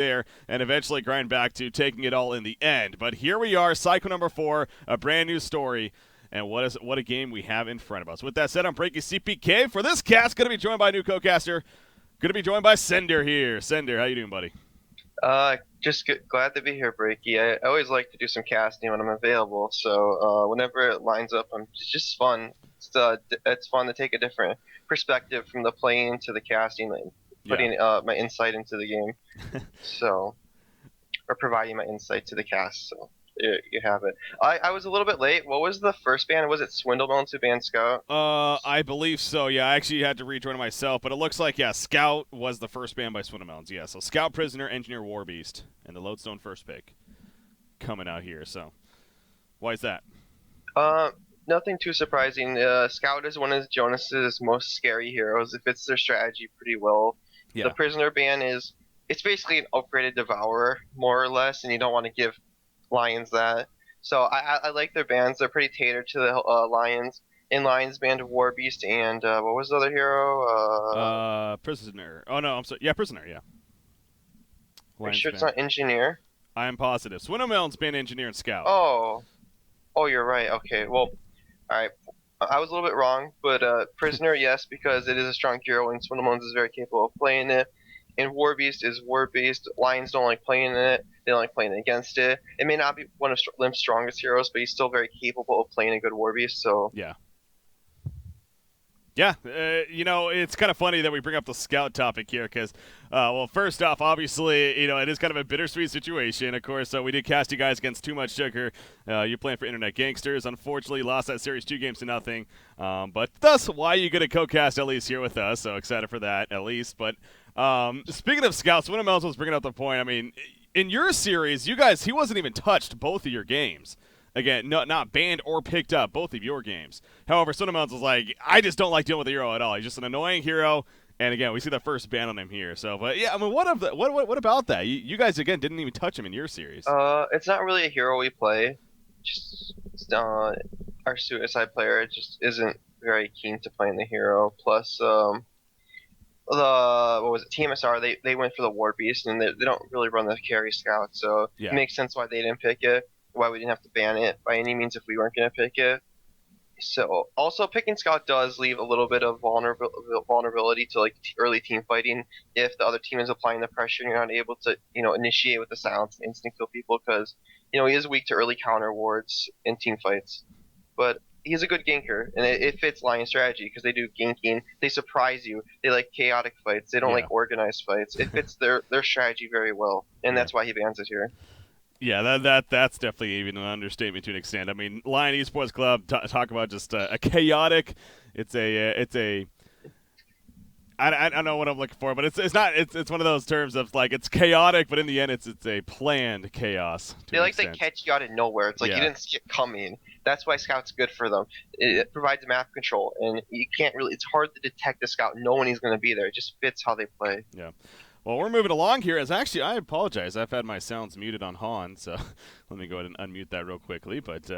there and eventually grind back to taking it all in the end. But here we are, cycle number 4, a brand new story. And what a game we have in front of us. With that said, I'm Breaky CPK. For this cast, going to be joined by a new co-caster. Going to be joined by Sender here. Sender, how you doing, buddy? Glad to be here, Breaky. I always like to do some casting when I'm available, so whenever it lines up, it's just fun. It's fun to take a different perspective from the playing to the casting and Yeah. putting my insight into the game. So, or providing my insight to the cast. So you have it. I was a little bit late. What was the first band? Was it Swindlemelons who banned Scout? I believe so. Yeah, I actually had to rejoin it myself, but it looks like Scout was the first band by Swindlemelons. Yeah, so Scout, Prisoner, Engineer, Warbeast, and the Lodestone first pick coming out here. So, why is that? Uh, Nothing too surprising. Scout is one of Jonas's most scary heroes. It fits their strategy pretty well. The Yeah. prisoner ban it's basically an upgraded devourer, more or less, and you don't want to give lions that. So I like their bans. They're pretty catered to the lions. In Lions band War Beast and what was the other hero? Prisoner. Oh no, I'm sorry. Yeah, Prisoner. Yeah. Are you Lions sure it's band. not Engineer? I am positive. Swindlemelons band, Engineer, and Scout. Oh, oh, you're right. Okay, well, all right. I was a little bit wrong, but Prisoner, yes, because it is a strong hero, and Swindlemelons is very capable of playing it. And War Beast is War Beast. Lions don't like playing it. They don't like playing against it. It may not be one of Limp's strongest heroes, but he's still very capable of playing a good War Beast. So Yeah. Yeah, it's kind of funny that we bring up the Scout topic here because, well, first off, obviously, it is kind of a bittersweet situation. Of course, we did cast you guys against Too Much Sugar. You're playing for Internet Gangsters. Unfortunately, lost that series 2-0. But thus, why you get a co-cast at least here with us. So excited for that at least. But speaking of Scouts, one of Mel's was bringing up the point. I mean, in your series, you guys, he wasn't even touched both of your games. Again, not banned or picked up both of your games. However, Sonomel's was like, I just don't like dealing with the hero at all. He's just an annoying hero. And again, we see the first ban on him here. So, but yeah, I mean, what about that? You guys again didn't even touch him in your series. it's not really a hero we play. Just our suicide player just isn't very keen to playing the hero. Plus, the what was it TMSR they went for the War Beast and they don't really run the carry scout, so it Yeah, makes sense why they didn't pick it, why we didn't have to ban it by any means if we weren't going to pick it. So also picking scout does leave a little bit of vulnerability to like early team fighting if the other team is applying the pressure and you're not able to initiate with the silence and instant kill people because he is weak to early counter wards in team fights, but he's a good ganker, and it fits Lion strategy because they do ganking. They surprise you. They like chaotic fights. They don't yeah, like organized fights. It fits their strategy very well, and yeah. that's why he bans it here. Yeah, that's definitely even an understatement to an extent. I mean, Lion Esports Club talk about just a chaotic. It's a I don't know what I'm looking for, but it's not it's one of those terms of like it's chaotic, but in the end it's a planned chaos to They an like to extent. catch you out of nowhere. It's like you Yeah, didn't see it coming. That's why Scout's good for them. It provides map control, and you can't really. It's hard to detect a Scout knowing he's going to be there. It just fits how they play. yeah. Well, we're moving along here. As actually, I apologize. I've had my sounds muted on HoN, so let me go ahead and unmute that real quickly. But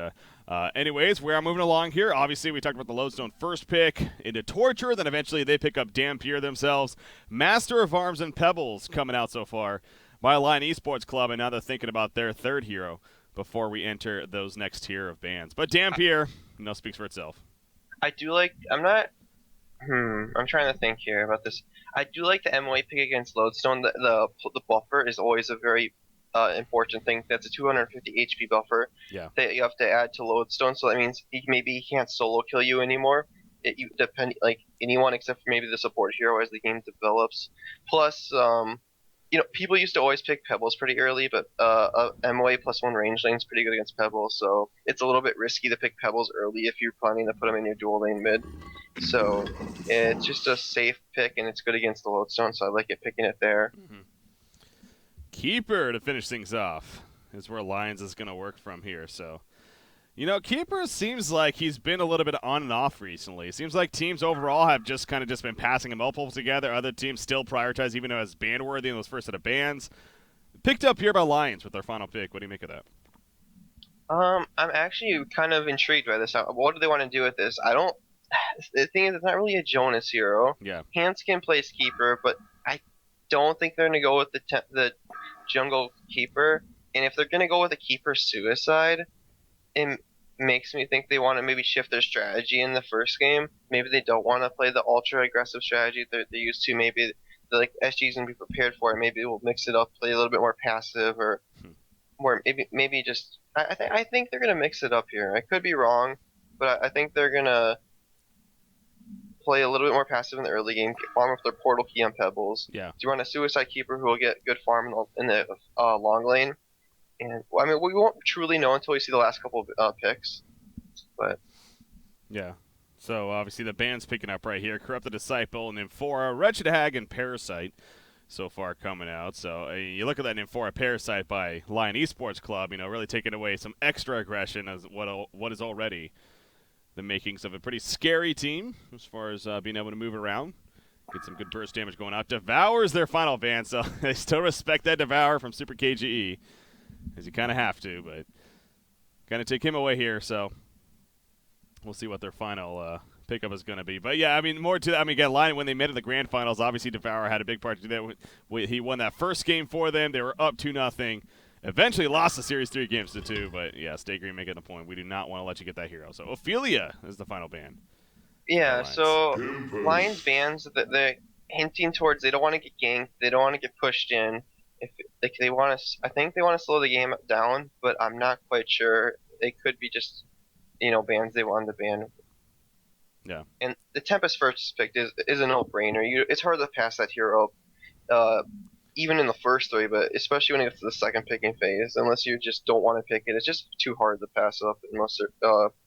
anyways, we are moving along here. Obviously, we talked about the Lodestone first pick into Torture. Then eventually they pick up Dampier themselves. Master of Arms and Pebbles coming out so far by Lion Esports Club, and now they're thinking about their third hero before we enter those next tier of bands. But Dampier, speaks for itself. I do like. I'm not. I'm trying to think here about this. I do like the MOA pick against Lodestone. The buffer is always a very important thing. That's a 250 HP buffer Yeah. that you have to add to Lodestone. So that means maybe he can't solo kill you anymore. You depend like anyone except for maybe the support hero as the game develops. Plus, people used to always pick Pebbles pretty early, but MOA plus one range lane is pretty good against Pebbles. So it's a little bit risky to pick Pebbles early if you're planning to put him in your dual lane mid. So it's just a safe pick, and it's good against the Lodestone, so I like it picking it there. Mm-hmm. Keeper to finish things off is where Lions is going to work from here. So, Keeper seems like he's been a little bit on and off recently. It seems like teams overall have just been passing him multiple together. Other teams still prioritize even though it's ban worthy in those first set of bans. Picked up here by Lions with their final pick. What do you make of that? I'm actually kind of intrigued by this. What do they want to do with this? I don't. The thing is, it's not really a Jonas hero. Yeah. Hans can play Keeper, but I don't think they're gonna go with the jungle keeper, and if they're gonna go with a keeper suicide, it makes me think they want to maybe shift their strategy in the first game. Maybe they don't want to play the ultra aggressive strategy they're used to. Maybe like SG's gonna be prepared for it. Maybe we'll mix it up, play a little bit more passive, or more maybe just I think they're gonna mix it up here. I could be wrong, but I think they're gonna play a little bit more passive in the early game, farm with their portal key on pebbles. Yeah. To run a suicide keeper who will get good farm in the long lane. And well, I mean, we won't truly know until we see the last couple of picks. But Yeah. So obviously the band's picking up right here. Corrupted Disciple, Nymphora, Wretched Hag, and Parasite so far coming out. So you look at that Nymphora Parasite by Lion Esports Club, really taking away some extra aggression as what is already the makings of a pretty scary team as far as being able to move around. Get some good burst damage going out. Devour's their final ban, so they still respect that Devour from Super KGE, as you kind of have to, but kind of take him away here, so we'll see what their final pickup is going to be. But yeah, I mean, more to that. I mean, again, Lion, when they met in the grand finals, obviously Devour had a big part to do that. He won that first game for them. They were up 2-0. Eventually lost the series 3-2, but yeah, Stay Green making the point. We do not want to let you get that hero. So Ophelia is the final ban. yeah, so Lions bans that they're hinting towards they don't want to get ganked, they don't want to get pushed in. If like they want to, I think they want to slow the game down, but I'm not quite sure. They could be just bans they wanted to ban. Yeah. And the Tempest first pick is a no-brainer. It's hard to pass that hero, even in the first three, but especially when it gets to the second picking phase. Unless you just don't want to pick it, it's just too hard to pass up in most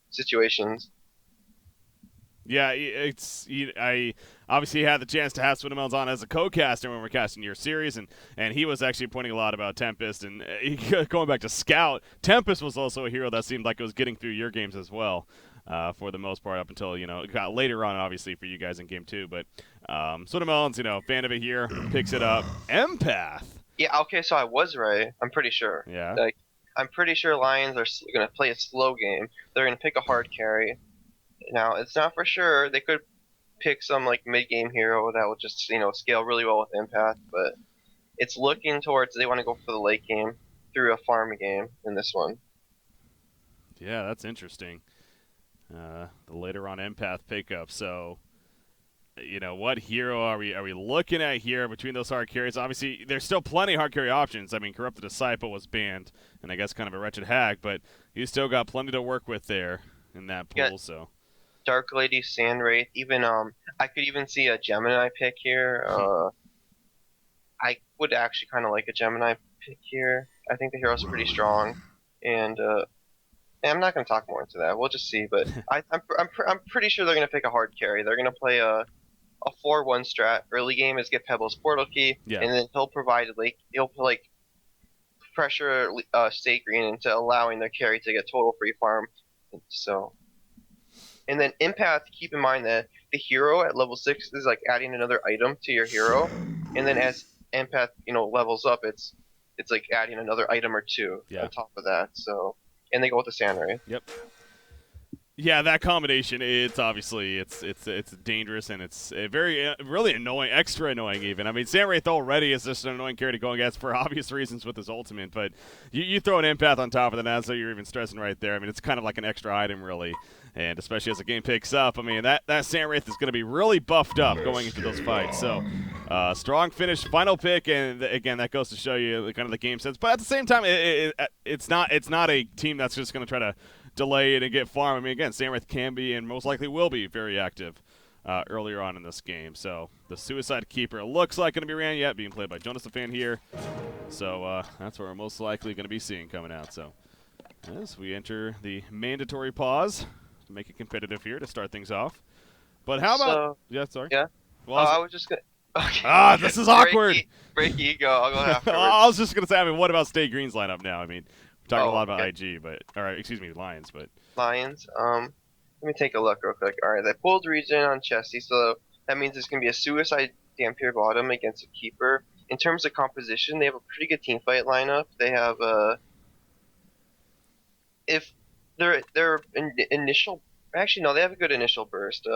situations. Yeah, I obviously had the chance to have Swindelmel's on as a co-caster when we're casting your series, and he was actually pointing a lot about Tempest, and going back to Scout, Tempest was also a hero that seemed like it was getting through your games as well, for the most part, up until it got later on, obviously for you guys in game 2. But Swindelmel's fan of it here, picks it up. Empath. Yeah, okay, so I was right. I'm pretty sure. Yeah. Like, I'm pretty sure Lions are gonna play a slow game. They're gonna pick a hard carry. Now, it's not for sure. They could pick some like mid-game hero that will just scale really well with Empath, but it's looking towards they want to go for the late game through a farm game in this one. Yeah, that's interesting. The later on Empath pickup. So, what hero are we looking at here between those hard carries? Obviously, there's still plenty of hard carry options. I mean, Corrupted Disciple was banned, and I guess kind of a Wretched Hag, but you still got plenty to work with there in that pool. Yeah. So. Dark Lady, Sandwraith, even I could even see a Gemini pick here. I would actually kind of like a Gemini pick here. I think the hero's pretty strong, and I'm not going to talk more into that. We'll just see, but I'm pretty sure they're going to pick a hard carry. They're going to play a 4-1 strat. Early game is get Pebble's portal key, and then he'll provide he'll pressure State Green into allowing their carry to get total free farm. So. And then Empath, keep in mind that the hero at level 6 is like adding another item to your hero, and then as Empath levels up, it's like adding another item or two on top of that. So, and they go with the Sandwraith. Yep. Yeah, that combination, it's obviously it's dangerous, and it's very really annoying, extra annoying even. I mean, Sandwraith already is just an annoying character to go against for obvious reasons with his ultimate, but you throw an Empath on top of that, so you're even stressing right there. I mean, it's kind of like an extra item really. And especially as the game picks up, I mean, that Sandwraith is going to be really buffed up going into those fights. So, strong finish, final pick, and again, that goes to show you kind of the game sense. But at the same time, it's not a team that's just going to try to delay it and get farm. I mean, again, Sandwraith can be and most likely will be very active earlier on in this game. So, the Suicide Keeper looks like going to be ran yet, being played by Jonas the Fan here. So, that's what we're most likely going to be seeing coming out. So, as we enter the mandatory pause. Make it competitive here to start things off. But how about... Yeah, sorry. Yeah. Well, I was just going to... Okay. This is awkward. Break ego. I'll go afterwards. I was just going to say, I mean, what about Stay Green's lineup now? I mean, we're talking a lot about IG, but... All right, excuse me, Lions, but... Lions. Let me take a look real quick. All right, they pulled Regen on Chesty, so that means it's going to be a Suicide Dampier bottom against a Keeper. In terms of composition, they have a pretty good teamfight lineup. They have if their initial, actually no, they have a good initial burst.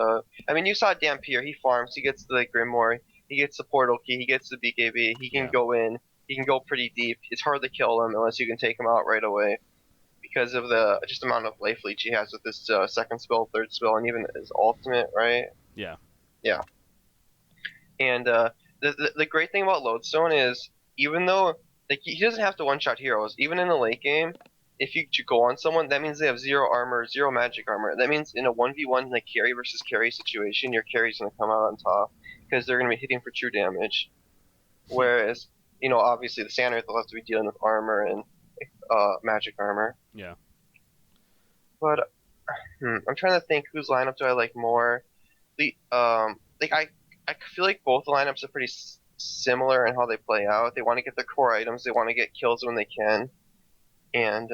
I mean, you saw Dampier, he farms, he gets the Grimoire, He gets the portal key. He gets the BKB. He can Yeah. go in. He can go pretty deep. It's hard to kill him unless you can take him out right away because of the just amount of life leech he has with his second spell, third spell, and even his ultimate, right? Yeah. Yeah. And the great thing about Lodestone is even though like he doesn't have to one-shot heroes, even in the late game, if you go on someone, that means they have zero armor, zero magic armor. That means in a 1v1 like carry versus carry situation, your carry's gonna come out on top because they're gonna be hitting for true damage. Whereas, obviously the Sandwraith will have to be dealing with armor and magic armor. Yeah. But I'm trying to think whose lineup do I like more. Like I feel like both the lineups are pretty similar in how they play out. They want to get their core items. They want to get kills when they can, and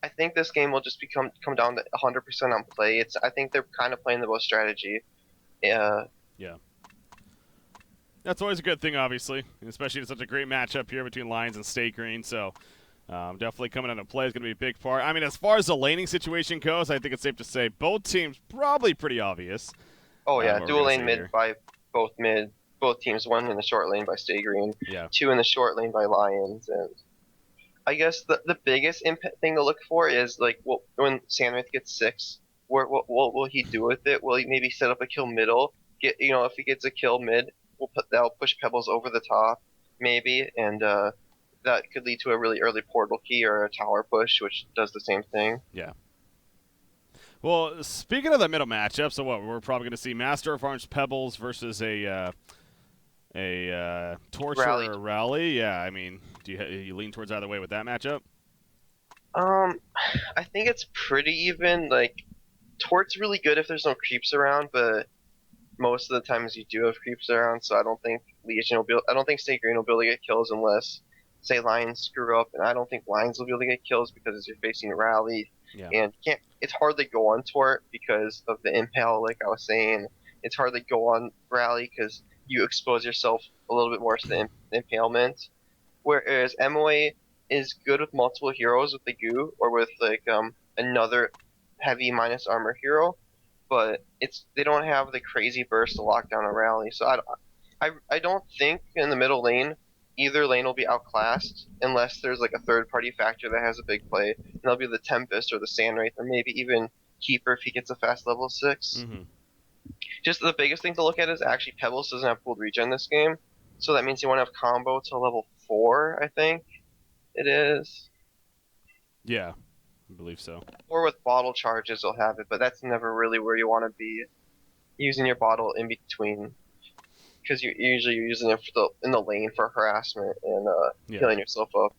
I think this game will just come down to 100% on play. I think they're kind of playing the most strategy. Yeah. Yeah. That's always a good thing, obviously, especially in such a great matchup here between Lions and State Green. So definitely coming into play is going to be a big part. I mean, as far as the laning situation goes, I think it's safe to say both teams probably pretty obvious. Oh yeah, what we're dual gonna lane see mid here. by both teams. One in the short lane by Stay Green, Yeah. two in the short lane by Lions, and I guess the biggest impact thing to look for is like when Sandwraith gets six, what will he do with it? Will he maybe set up a kill middle? If he gets a kill mid, that'll push Pebbles over the top, maybe, and that could lead to a really early portal key or a tower push, which does the same thing. Yeah. Well, speaking of the middle matchup, so what we're probably going to see Master of Arms Pebbles versus a Torture Rally. or Rally. Yeah, I mean, do you lean towards either way with that matchup? I think it's pretty even. Like, Tort's really good if there's no creeps around, but most of the times you do have creeps around, so I don't think I don't think Stay Green will be able to get kills unless, say, Lions screw up, and I don't think Lions will be able to get kills because you're facing Rally, Yeah. and it's hard to go on Tort because of the impale, like I was saying. It's hard to go on Rally because you expose yourself a little bit more to the impalement. Whereas MOA is good with multiple heroes with the goo or with like another heavy minus armor hero, but they don't have the crazy burst to lock down a rally. So I don't think in the middle lane either lane will be outclassed unless there's like a third party factor that has a big play. And that'll be the Tempest or the Sandwraith or maybe even Keeper if he gets a fast level 6. Mm-hmm. Just the biggest thing to look at is actually Pebbles doesn't have pooled regen this game. So that means you want to have combo to level 4, I think it is. Yeah, I believe so. Or with bottle charges, you'll have it, but that's never really where you want to be using your bottle in between, because you're usually using it in the lane for harassment and Yeah. healing yourself up.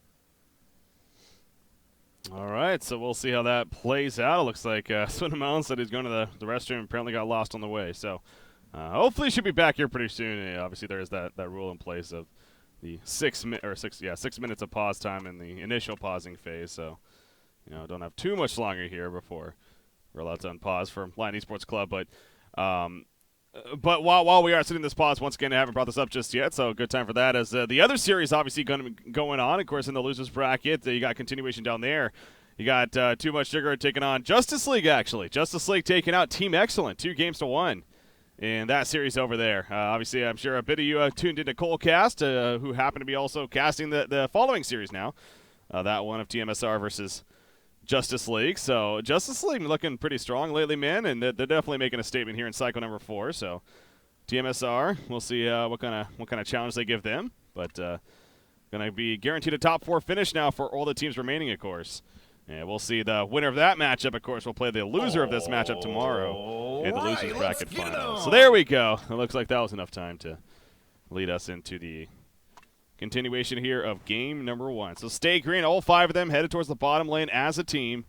All right, so we'll see how that plays out. It looks like Swindon Mountain said he's going to the restroom. Apparently got lost on the way. So hopefully he should be back here pretty soon. Obviously there is that rule in place of the 6 minutes of pause time in the initial pausing phase. So don't have too much longer here before we're allowed to unpause for Lion Esports Club. But while we are sitting this pause, once again, I haven't brought this up just yet, so good time for that. As the other series obviously going on, of course, in the losers bracket, you got continuation down there. You got Too Much Sugar taking on Justice League, actually. Justice League taking out Team Excellent, 2-1 in that series over there. Obviously, I'm sure a bit of you have tuned into Colecast, who happen to be also casting the following series now. That one of TMSR versus Justice League. So Justice League looking pretty strong lately, man, and they're definitely making a statement here in cycle number 4. So TMSR, we'll see what kind of challenge they give them, but going to be guaranteed a top 4 finish now for all the teams remaining, of course. And we'll see the winner of that matchup, of course, will play the loser of this matchup tomorrow in the losers bracket final. So there we go. It looks like that was enough time to lead us into the continuation here of game number 1. So Stay Green, all 5 of them headed towards the bottom lane as a team.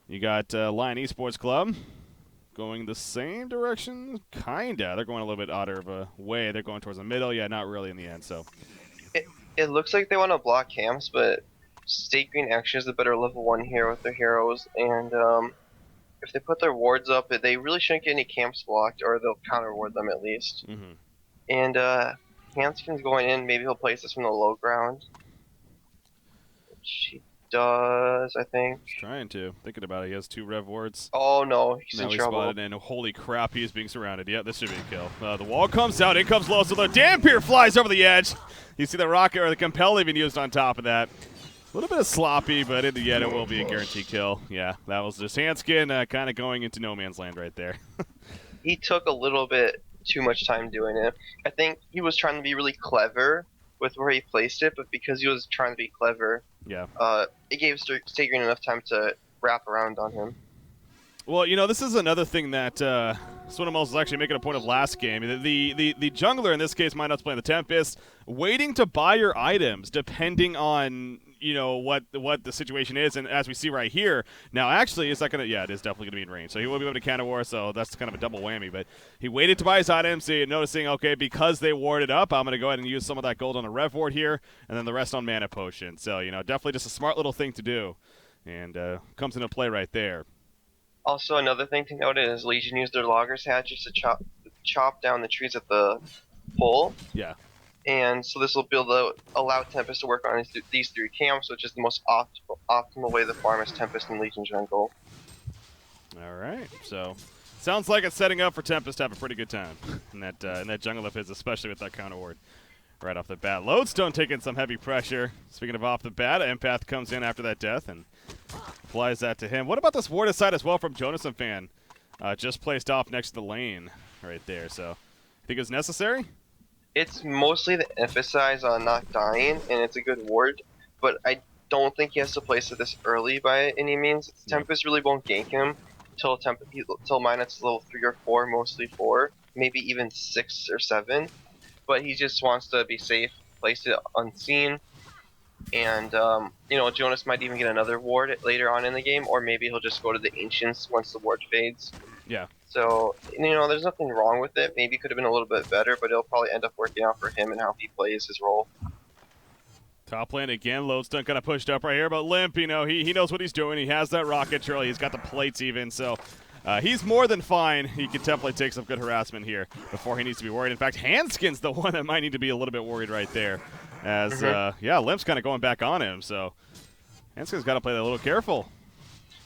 You got Lion Esports Club going the same direction, kinda. They're going a little bit odder of a way. They're going towards the middle. Yeah, not really in the end. So It looks like they want to block camps, but State Green actually is the better level 1 hero with their heroes, and if they put their wards up, they really shouldn't get any camps blocked, or they'll counter ward them at least. Mm-hmm. And Hanskin's going in. Maybe he'll place this from the low ground. does, I think. He's trying to. Thinking about it, he has 2 rev wards. Oh no, he's Now in he's trouble. spotted, and holy crap, he is being surrounded. Yeah, this should be a kill. The wall comes out, in comes low, so the Dampier flies over the edge. You see the rocket, or the Compel even used on top of that. A little bit of sloppy, but in the end, it will be a guaranteed kill. Yeah, that was just Hanskin kind of going into no man's land right there. He took a little bit too much time doing it. I think he was trying to be really clever with where he placed it, but because he was trying to be clever, Yeah. it gave Stagrin enough time to wrap around on him. Well, you know, this is another thing that Swinamos was actually making a point of last game. The jungler, in this case, Mindot's playing the Tempest, waiting to buy your items depending on, you know, what the situation is. And as we see right here, now actually, is that going to, yeah, it is definitely going to be in range. So he will be able to counter war, so that's kind of a double whammy. But he waited to buy his items, noticing, okay, because they warded up, I'm going to go ahead and use some of that gold on a rev ward here, and then the rest on mana potion. So, you know, definitely just a smart little thing to do. And comes into play right there. Also, another thing to note is Legion used their loggers hatches to chop down the trees at the pole. Yeah. And so this will allow Tempest to work on these 3 camps, which is the most optimal way to farm is Tempest and Legion jungle. All right. So sounds like it's setting up for Tempest to have a pretty good time in that jungle of his, especially with that counter ward right off the bat. Lodestone taking some heavy pressure. Speaking of off the bat, Empath comes in after that death and applies that to him. What about this ward aside as well from Jonathan Fan? Just placed off next to the lane right there. So think it's necessary? It's mostly the emphasize on not dying, and it's a good ward, but I don't think he has to place it this early by any means. Tempest really won't gank him till Minot's level 3 or 4, mostly 4, maybe even 6 or 7. But he just wants to be safe, place it unseen, and you know, Jonas might even get another ward later on in the game, or maybe he'll just go to the Ancients once the ward fades. Yeah. So, you know, there's nothing wrong with it. Maybe it could have been a little bit better, but it'll probably end up working out for him and how he plays his role. Top lane again, Lodestone kind of pushed up right here, but Limp, you know, he knows what he's doing. He has that rocket trail. He's got the plates even, so he's more than fine. He can definitely take some good harassment here before he needs to be worried. In fact, Handskin's the one that might need to be a little bit worried right there. As, yeah, Limp's kind of going back on him, so Handskin's got to play that a little careful.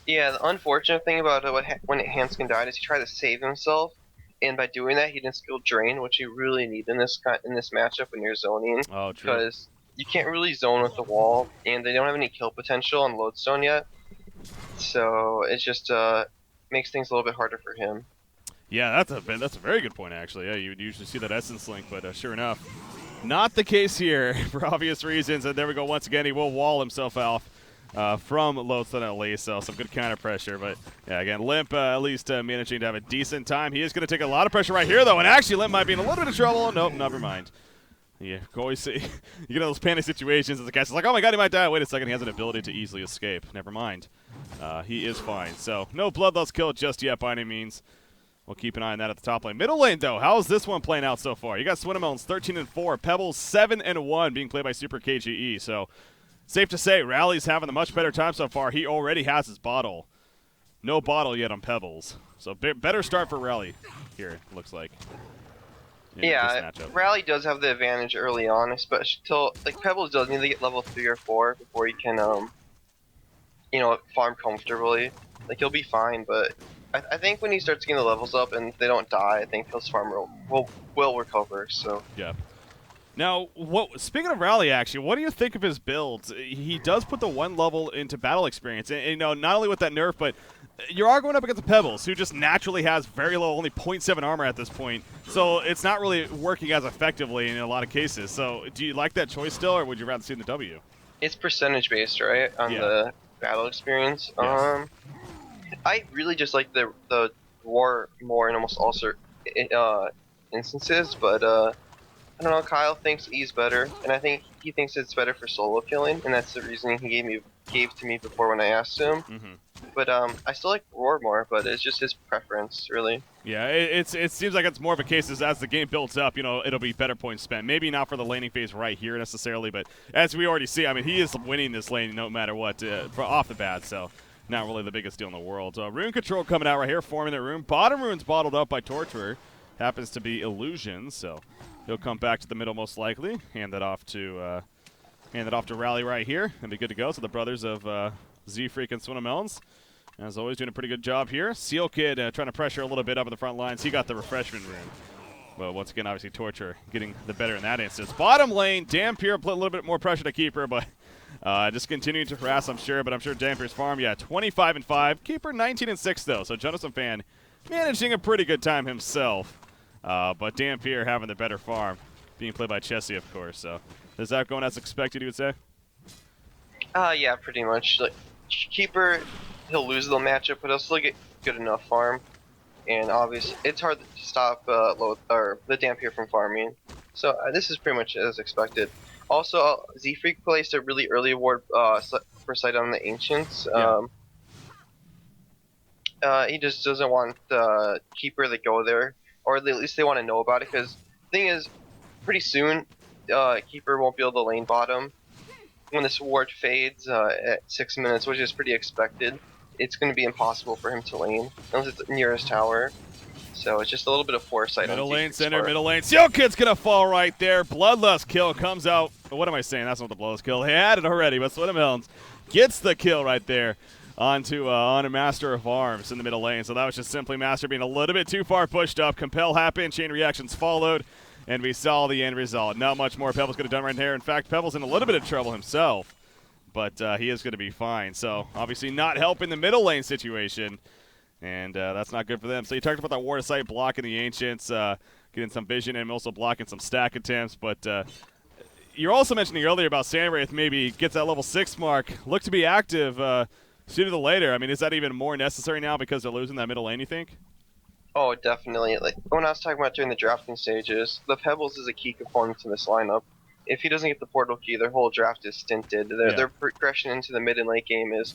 Yeah, the unfortunate thing about when Hanskin died is he tried to save himself, and by doing that, he didn't skill Drain, which you really need in this matchup when you're zoning. Oh, true. Because you can't really zone with the wall, and they don't have any kill potential on Lodestone yet. So it just makes things a little bit harder for him. Yeah, that's a very good point, actually. Yeah, you would usually see that Essence Link, but sure enough, not the case here for obvious reasons. And there we go once again. He will wall himself off from Lodestone at least, so some good counter pressure. But yeah, again, Limp at least managing to have a decent time. He is going to take a lot of pressure right here, though, and actually Limp might be in a little bit of trouble. Nope, never mind. Yeah, you always see you get in those panic situations as the guy's like, oh my god, he might die. Wait a second, he has an ability to easily escape. Never mind. He is fine. So no bloodlust kill just yet by any means. We'll keep an eye on that at the top lane. Middle lane, though, how is this one playing out so far? You got Swinamelons 13-4, Pebbles 7-1, being played by Super KGE. So safe to say, Rally's having a much better time so far. He already has his bottle. No bottle yet on Pebbles. So better start for Rally here, looks like. Yeah, Rally does have the advantage early on, especially till like Pebbles does need to get level 3 or 4 before he can, you know, farm comfortably. Like he'll be fine, but I think when he starts getting the levels up and they don't die, I think his farm will recover. So yeah. Now, speaking of Rally, actually, what do you think of his builds? He does put the 1 level into battle experience, and you know, not only with that nerf, but you are going up against the Pebbles, who just naturally has very low, only 0.7 armor at this point. So it's not really working as effectively in a lot of cases. So do you like that choice still, or would you rather see the W? It's percentage based, right, on the battle experience. Yes. I really just like the war more in almost all instances, but I don't know. Kyle thinks E's better, and I think he thinks it's better for solo killing, and that's the reasoning he gave to me before when I asked him. But I still like Roar more, but it's just his preference, really. Yeah, it seems like it's more of a case as the game builds up, you know, it'll be better points spent. Maybe not for the laning phase right here necessarily, but as we already see, I mean, he is winning this lane no matter what off the bat, so not really the biggest deal in the world. Rune Control coming out right here, forming the rune. Bottom rune's bottled up by Torturer. Happens to be Illusion, so he'll come back to the middle most likely. Hand that off to Hand it off to Rally right here, and be good to go. So the brothers of Z-Freak and Swinamelons, as always, doing a pretty good job here. Seal Kid trying to pressure a little bit up in the front lines. He got the refreshment room. But once again, obviously, Torture getting the better in that instance. Bottom lane, Dampier put a little bit more pressure to Keeper, but just continuing to harass, I'm sure. But I'm sure Dampier's farm, 25-5. Keeper 19-6, though. So Jonathan Fan managing a pretty good time himself. But Dampier having the better farm, being played by Chessie, of course. So is that going as expected, you would say? Yeah, pretty much. Like Keeper, he'll lose the matchup, but he'll still get good enough farm. And obviously, it's hard to stop the Dampier from farming. So this is pretty much as expected. Also, Z-Freak placed a really early ward for sight on the Ancients. He just doesn't want the Keeper to go there, or at least they want to know about it. Because the thing is, pretty soon, Keeper won't be able to lane bottom. When this ward fades at 6 minutes, which is pretty expected, it's going to be impossible for him to lane unless it's nearest tower. So it's just a little bit of foresight. Middle lane, center, middle lane. Seal Kid's going to fall right there. Bloodlust kill comes out. What am I saying? That's not the Bloodlust kill. They had it already, but Swinamelons gets the kill right there on a Master of Arms in the middle lane. So that was just simply Master being a little bit too far pushed up. Compel happened, chain reactions followed, and we saw the end result. Not much more Pebbles could have done right there. In fact, Pebbles in a little bit of trouble himself. But he is going to be fine. So obviously not helping the middle lane situation, and that's not good for them. So you talked about that ward of sight blocking the Ancients, getting some vision, and also blocking some stack attempts. But you're also mentioning earlier about Sandwraith maybe gets that level 6 mark. Look to be active sooner than later. I mean, is that even more necessary now because they're losing that middle lane, you think? Oh, definitely. Like when I was talking about during the drafting stages, the Pebbles is a key component to this lineup. If he doesn't get the portal key, their whole draft is stinted. Their progression into the mid and late game is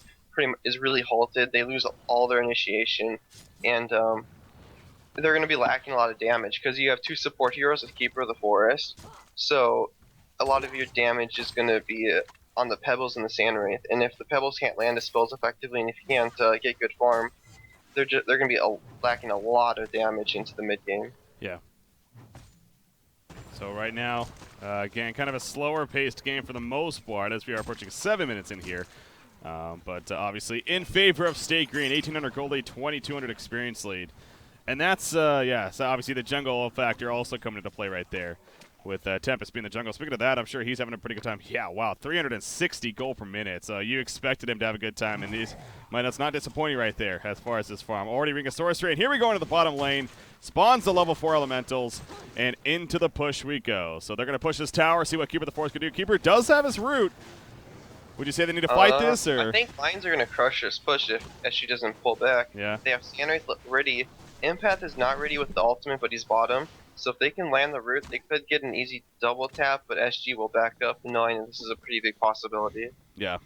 really halted. They lose all their initiation, and they're going to be lacking a lot of damage because you have 2 support heroes with Keeper of the Forest. So a lot of your damage is going to be on the Pebbles and the Sandwraith. And if the Pebbles can't land the spells effectively, and if you can't get good farm, they're going to be lacking a lot of damage into the mid game. Yeah. So right now, again, kind of a slower paced game for the most part as we are approaching 7 minutes in here. But obviously in favor of State Green, 1,800 gold lead, 2,200 experience lead. And that's, so obviously the jungle factor also coming into play right there with Tempest being the jungle. Speaking of that, I'm sure he's having a pretty good time. Yeah, wow, 360 gold per minute. So you expected him to have a good time, and that's not disappointing right there as far as this farm. Already ring a sorcery, and here we go into the bottom lane. Spawns the level 4 elementals, and into the push we go. So they're going to push this tower, see what Keeper the Forest can do. Keeper does have his root. Would you say they need to fight this? Or? I think Lions are going to crush this push if she doesn't pull back. Yeah. They have Sandwraith ready. Empath is not ready with the ultimate, but he's bottom. So if they can land the root, they could get an easy double tap, but SG will back up, knowing this is a pretty big possibility. Yeah.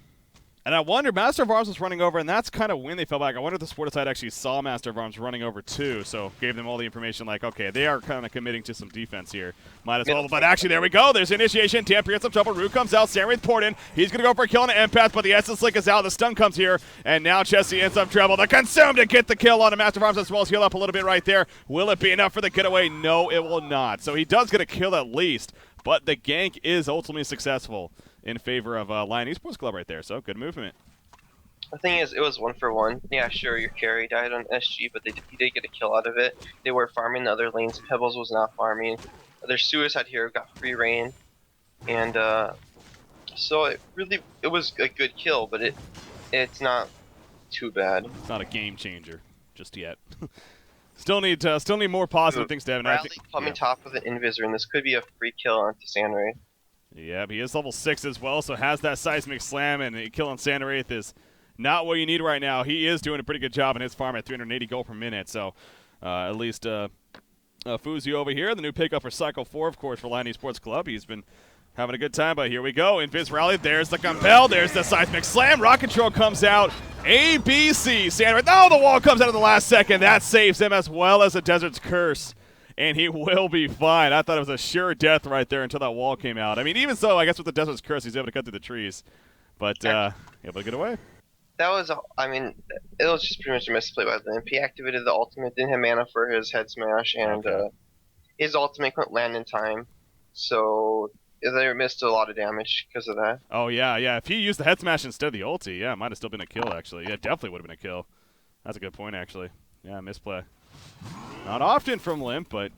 And I wonder, Master of Arms was running over, and that's kind of when they fell back. I wonder if the Sporta side actually saw Master of Arms running over too, so gave them all the information like, okay, they are kind of committing to some defense here. Might as well. But actually, there we go. There's initiation. Dampier gets some trouble. Root comes out. Sandwraith poured in. He's going to go for a kill on an Empath, but the Essence Link is out. The stun comes here, and now Chessie in some trouble. The Consume to get the kill on a Master of Arms as well as heal up a little bit right there. Will it be enough for the getaway? No, it will not. So he does get a kill at least, but the gank is ultimately successful in favor of Lion Esports Club right there. So good movement. The thing is, it was 1-for-1. Yeah, sure, your carry died on SG, but he did get a kill out of it. They were farming the other lanes. Pebbles was not farming. Their Suicide Hero got free reign, and so it was a good kill, but it's not too bad. It's not a game changer just yet. Still need more positive things to happen. Rally coming top with an Invisor, and this could be a free kill onto Sandwraith. Yeah, he is level 6 as well, so has that seismic slam, and a kill on Sandwraith is not what you need right now. He is doing a pretty good job in his farm at 380 gold per minute, so at least Fuzi over here, the new pickup for Cycle 4, of course, for Lion Esports Club. He's been having a good time, but here we go. Invis Rally, there's the Compel, there's the Seismic Slam. Rock Control comes out. ABC, Sandwraith. Oh, the wall comes out in the last second. That saves him as well as the Desert's Curse, and he will be fine. I thought it was a sure death right there until that wall came out. I mean, even so, I guess with the Desert's Curse, he's able to cut through the trees, but able to get away. That was, it was just pretty much a misplay by them. He activated the ultimate, didn't have mana for his head smash, and his ultimate couldn't land in time. So they missed a lot of damage because of that. Oh, yeah, yeah. If he used the head smash instead of the ulti, yeah, it might have still been a kill, actually. Yeah, definitely would have been a kill. That's a good point, actually. Yeah, misplay. Not often from Limp, but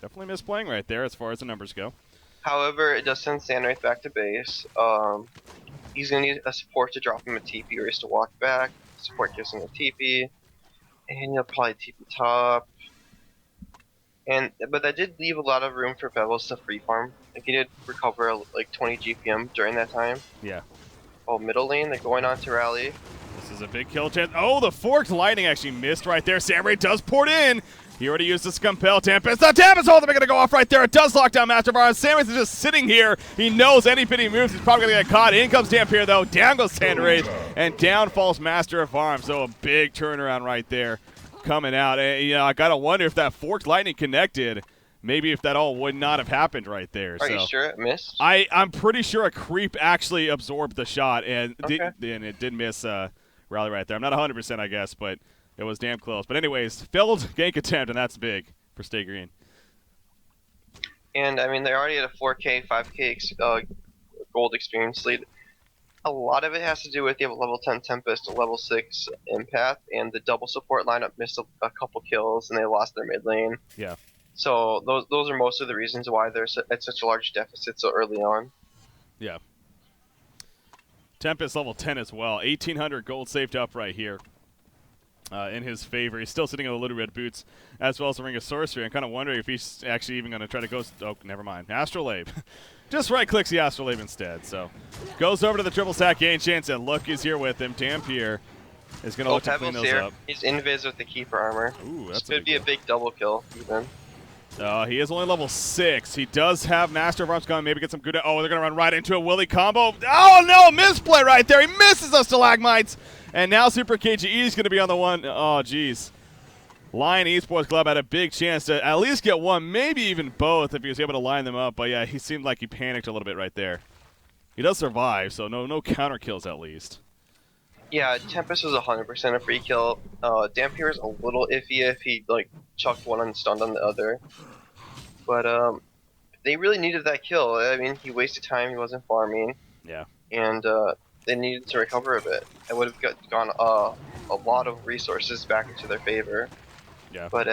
definitely misplaying right there as far as the numbers go. However, it does send Sandwraith back to base. He's gonna need a support to drop him a TP or he has to walk back. Support gives him a TP, and he'll probably TP top. But that did leave a lot of room for Pebbles to free farm. Like he did recover like 20 GPM during that time. Yeah. Oh, middle lane, they're going on to rally. This is a big kill chance. Oh, the forked lightning actually missed right there. Samurai does port in. He already used this compel. Tempest. The Tempest ult going to go off right there. It does lock down Master Bar. Samurai is just sitting here. He knows any pity moves, he's probably going to get caught. In comes Dampier, though. Down goes Sandwraith, and down falls Master of Arms. So a big turnaround right there coming out. And, you know, I got to wonder if that forked lightning connected. Maybe if that all would not have happened right there. Are you sure it missed? I'm pretty sure a creep actually absorbed the shot, and, okay. And it did miss rally right there. I'm not 100%, I guess, but it was damn close. But anyways, failed gank attempt, and that's big for Stay Green. And, I mean, they're already at a 4K, 5K gold experience lead. A lot of it has to do with you have a level 10 Tempest, a level 6 Empath, and the double support lineup missed a couple kills, and they lost their mid lane. Yeah. So those are most of the reasons why they're at such a large deficit so early on. Yeah. Tempest level 10 as well. 1,800 gold saved up right here in his favor. He's still sitting in the Little Red Boots as well as the Ring of Sorcery. I'm kind of wondering if he's actually even going to try to go... Oh, never mind. Astrolabe. Just right-clicks the Astrolabe instead. So goes over to the triple stack Ancients, and look is here with him. Dampier is going to look to clean those up. He's invis with the Keeper armor. Ooh, that's could be a big double kill even. He is only level 6. He does have Master of Arms coming. Maybe get some good... Oh, they're going to run right into a Willy combo. Oh, no! Misplay right there. He misses the Stalagmites. And now Super KGE is going to be on the one. Oh, jeez. Lion Esports Club had a big chance to at least get one, maybe even both if he was able to line them up. But, yeah, he seemed like he panicked a little bit right there. He does survive, so no counter kills at least. Yeah, Tempest was 100% a free kill. Dampier is a little iffy if he like chucked one and stunned on the other. But they really needed that kill. I mean, he wasted time. He wasn't farming. Yeah. And they needed to recover a bit. It would have gone a lot of resources back into their favor. Yeah. But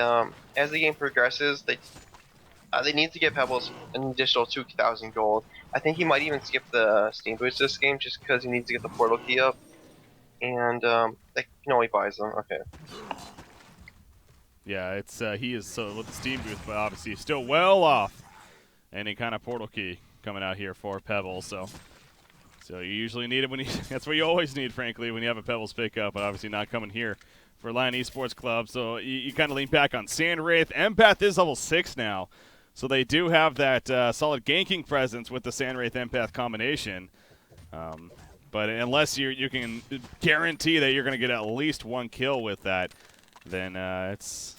as the game progresses, they need to get Pebbles an additional 2,000 gold. I think he might even skip the Steam Boost this game just because he needs to get the portal key up. And they can only buy them. Okay. Yeah, it's he is so with the Steam Boost, but obviously still well off any kind of portal key coming out here for Pebbles. So you usually need it when you. That's what you always need, frankly, when you have a Pebbles pickup. But obviously not coming here for Lion Esports Club. So you kind of lean back on Sandwraith. Empath is level 6 now, so they do have that solid ganking presence with the Sandwraith Empath combination. But unless you can guarantee that you're going to get at least one kill with that, then it's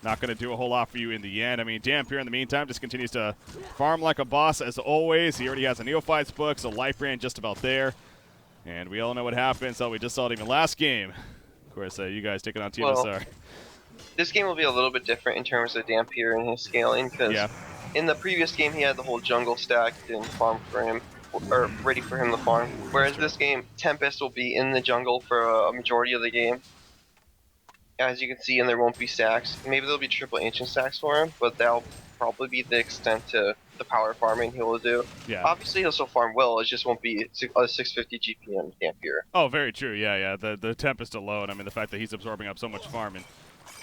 not going to do a whole lot for you in the end. I mean, Dampier in the meantime just continues to farm like a boss as always. He already has a Neophytes book, so life brand just about there. And we all know what happens. So we just saw it even last game. Of course, you guys taking on TMSR. Well, this game will be a little bit different in terms of Dampier and his scaling, because in the previous game he had the whole jungle stacked and farm for him. Or ready for him to farm. Whereas this game, Tempest will be in the jungle for a majority of the game. As you can see, and there won't be stacks. Maybe there'll be triple ancient stacks for him, but that'll probably be the extent to the power farming he will do. Yeah. Obviously, he'll still farm well. It just won't be a 650 GPM Dampier. Oh, very true. Yeah. The Tempest alone. I mean, the fact that he's absorbing up so much farming.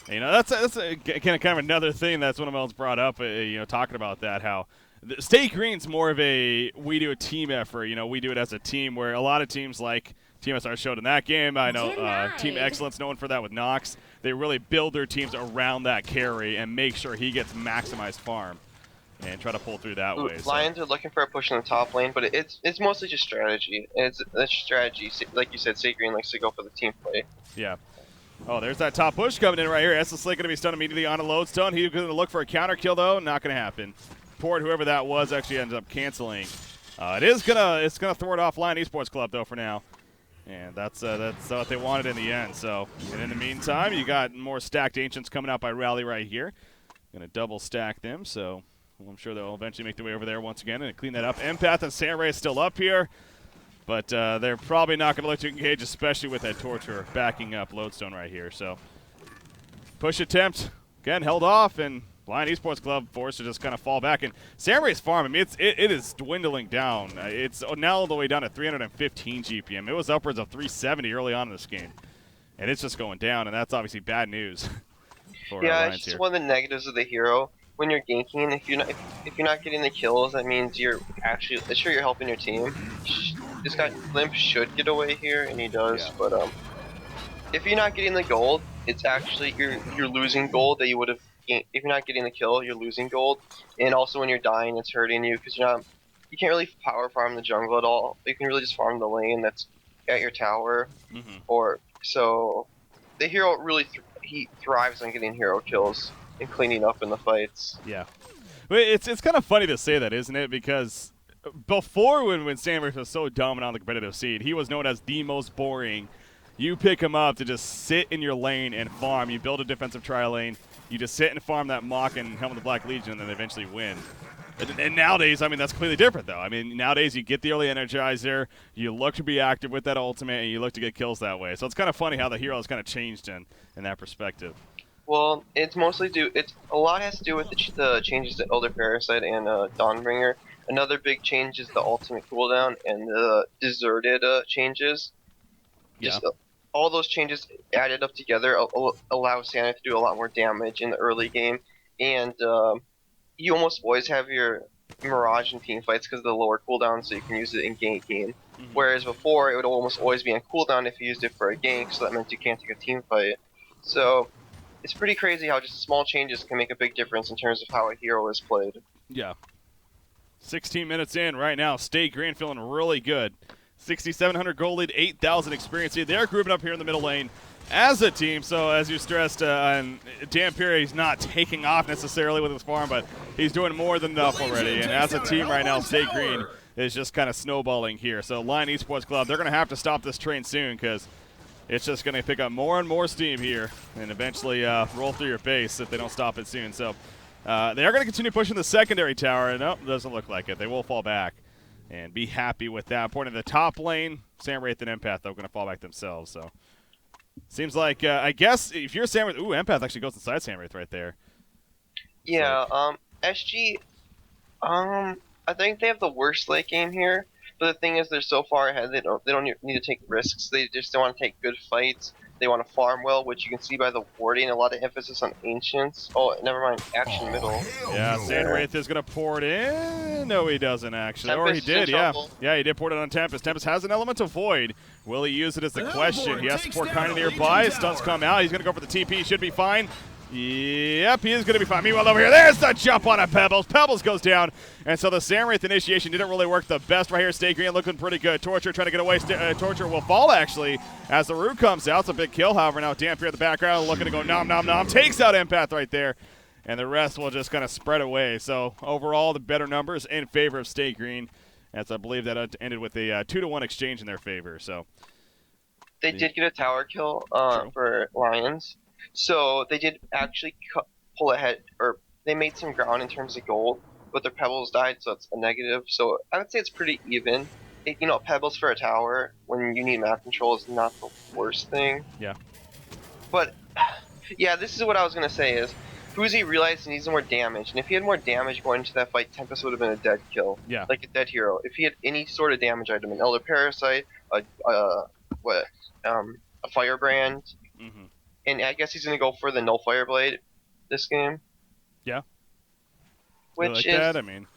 You know, that's kind of another thing that's one of Mel's brought up. You know, talking about that how. Stay Green's more of a we do a team effort. You know, we do it as a team where a lot of teams like TMSR showed in that game. I know Team Excellence known for that with Nox. They really build their teams around that carry and make sure he gets maximized farm and try to pull through that way. Lions are looking for a push in the top lane, but it's mostly just strategy. It's strategy. Like you said, Stay Green likes to go for the team play. Yeah. Oh, there's that top push coming in right here. Essless going to be stunned immediately on a lodestone. He's going to look for a counter kill, though. Not going to happen. Port, whoever that was, actually ends up canceling. It's gonna throw it off Lion Esports Club though for now, and that's what they wanted in the end. So, and in the meantime, you got more stacked ancients coming out by Rally right here. Gonna double stack them. So Well, I'm sure they'll eventually make their way over there once again and clean that up. Empath and Samurai still up here, but they're probably not going to look to engage, especially with that Torture backing up Lodestone right here. So push attempt, again, held off, and Lion Esports Club forced to just kind of fall back. And Samurai's farm, I mean, it is dwindling down. It's now all the way down to 315 GPM. It was upwards of 370 early on in this game. And it's just going down, and that's obviously bad news for Yeah, Lions it's just here. one of the negatives of the hero. When you're ganking, if you're not getting the kills, that means you're actually sure you're helping your team. This guy Limp should get away here, and he does. Yeah. But if you're not getting the gold, it's actually you're losing gold that you would have. If you're not getting the kill, you're losing gold, and also when you're dying, it's hurting you because you can't really power farm the jungle at all. You can really just farm the lane that's at your tower, or so. The hero really he thrives on getting hero kills and cleaning up in the fights. Yeah. But it's kind of funny to say that, isn't it? Because before when Sanders was so dominant on the competitive scene, he was known as the most boring. You pick him up to just sit in your lane and farm. You build a defensive trial lane. You just sit and farm that Mach and Helm of the Black Legion and then eventually win. And nowadays, I mean, that's completely different, though. I mean, nowadays you get the early Energizer, you look to be active with that ultimate, and you look to get kills that way. So it's kind of funny how the hero has kind of changed in that perspective. Well, it's mostly a lot has to do with the changes to Elder Parasite and Dawnbringer. Another big change is the ultimate cooldown and the deserted changes. Just all those changes added up together allow Santa to do a lot more damage in the early game, and you almost always have your Mirage in team fights because of the lower cooldown, so you can use it in game. Whereas before, it would almost always be on cooldown if you used it for a gank, so that meant you can't take a team fight. So it's pretty crazy how just small changes can make a big difference in terms of how a hero is played. Yeah. 16 minutes in right now. State Green feeling really good. 6,700 gold lead, 8,000 experience lead. They're grouping up here in the middle lane as a team. So as you stressed, Dampier, he's not taking off necessarily with his farm, but he's doing more than enough already. And as a team right now, State Green is just kind of snowballing here. So Lion Esports Club, they're going to have to stop this train soon because it's just going to pick up more and more steam here and eventually roll through your face if they don't stop it soon. So they are going to continue pushing the secondary tower. Nope, doesn't look like it. They will fall back and be happy with that. Pointing to the top lane, Sam Wraith and Empath, they're going to fall back themselves. So seems like, I guess, if you're Sam Wraith, ooh, Empath actually goes inside Sam Wraith right there. Yeah, SG, I think they have the worst late game here. But the thing is, they're so far ahead, they don't need to take risks. They just don't want to take good fights. They want to farm well, which you can see by the warding. A lot of emphasis on Ancients. Oh, never mind, Action middle. Yeah, Sandwraith is going to pour it in. No, he doesn't, actually. Tempest or he did, yeah. trouble. Yeah, he did pour it on Tempest. Tempest has an Elemental Void. Will he use it is the question. He has to pour kind of nearby. Stunts come out. He's going to go for the TP. Should be fine. Yep, he is going to be fine. Meanwhile, over here, there's the jump on a Pebbles. Pebbles goes down. And so the Samwraith initiation didn't really work the best right here. Stay Green looking pretty good. Torture trying to get away. Torture will fall, actually, as the root comes out. It's a big kill, however. Now Dampier in the background looking to go nom, nom, nom. Takes out Empath right there. And the rest will just kind of spread away. So overall, the better numbers in favor of Stay Green, as I believe that ended with a 2-to-1 exchange in their favor. So They did get a tower kill for Lions. So they did actually pull ahead, or they made some ground in terms of gold, but their Pebbles died, so it's a negative. So I would say it's pretty even. Pebbles for a tower when you need map control is not the worst thing. Yeah. But yeah, this is what I was gonna say is Fuzi realized he needs more damage, and if he had more damage going into that fight, Tempest would have been a dead kill. Yeah. Like a dead hero. If he had any sort of damage item, an Elder Parasite, a Firebrand. Mm-hmm. And I guess he's going to go for the No Fireblade this game. Yeah. Which like is that? I mean,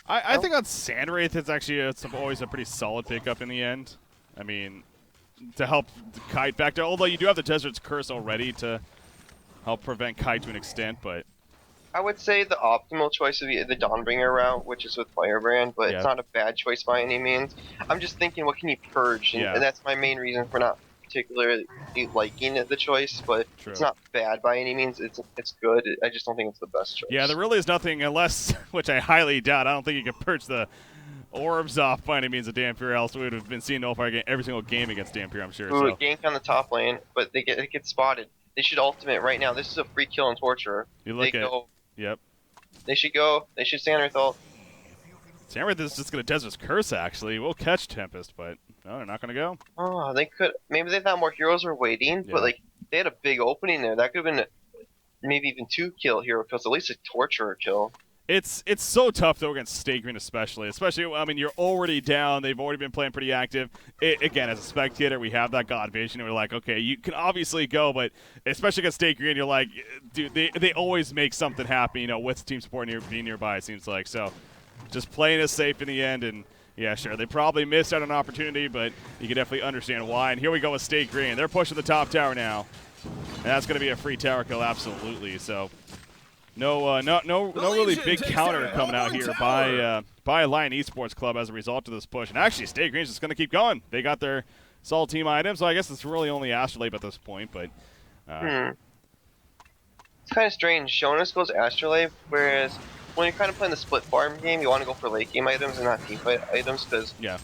I think on Sandwraith it's actually always a pretty solid pickup in the end. I mean, to help the Kite factor, although you do have the Desert's Curse already to help prevent Kite to an extent, but I would say the optimal choice would be the Dawnbringer route, which is with Firebrand, but it's not a bad choice by any means. I'm just thinking, what can you purge? And that's my main reason for not particularly liking the choice, but it's not bad by any means. It's good. I just don't think it's the best choice. Yeah, there really is nothing, unless, which I highly doubt, I don't think you can purge the orbs off by any means of Dampier, else we would have been seeing Nullfire every single game against Dampier, I'm sure. Ooh, gank on the top lane, but it gets spotted. They should ultimate right now. This is a free kill and torture. You They look at, go. yep. They should go. They should stand with ult. Samwraith is just going to Desert's Curse, actually. We'll catch Tempest, but no, they're not going to go. Oh, they could. Maybe they thought more heroes were waiting, Yeah. but like they had a big opening there. That could have been maybe even 2 kill hero kills, at least a torturer kill. It's so tough, though, against Stay Green especially. I mean, you're already down. They've already been playing pretty active. Again, as a spectator, we have that God vision, and we're like, okay, you can obviously go, but especially against Stay Green, you're like, dude, they always make something happen, you know, with team support being nearby, it seems like. So just playing it safe in the end, and yeah, sure, they probably missed out on an opportunity, but you can definitely understand why. And here we go with Stay Green. They're pushing the top tower now, and that's going to be a free tower kill, absolutely. So no really big counter coming out here by Lion Esports Club as a result of this push. And actually, Stay Green's just going to keep going. They got their Sol team items, so I guess it's really only Astrolabe at this point. But It's kind of strange. Jonas goes Astrolabe, whereas when you're kind of playing the split farm game, you want to go for late game items and not teamfight items, because yeah,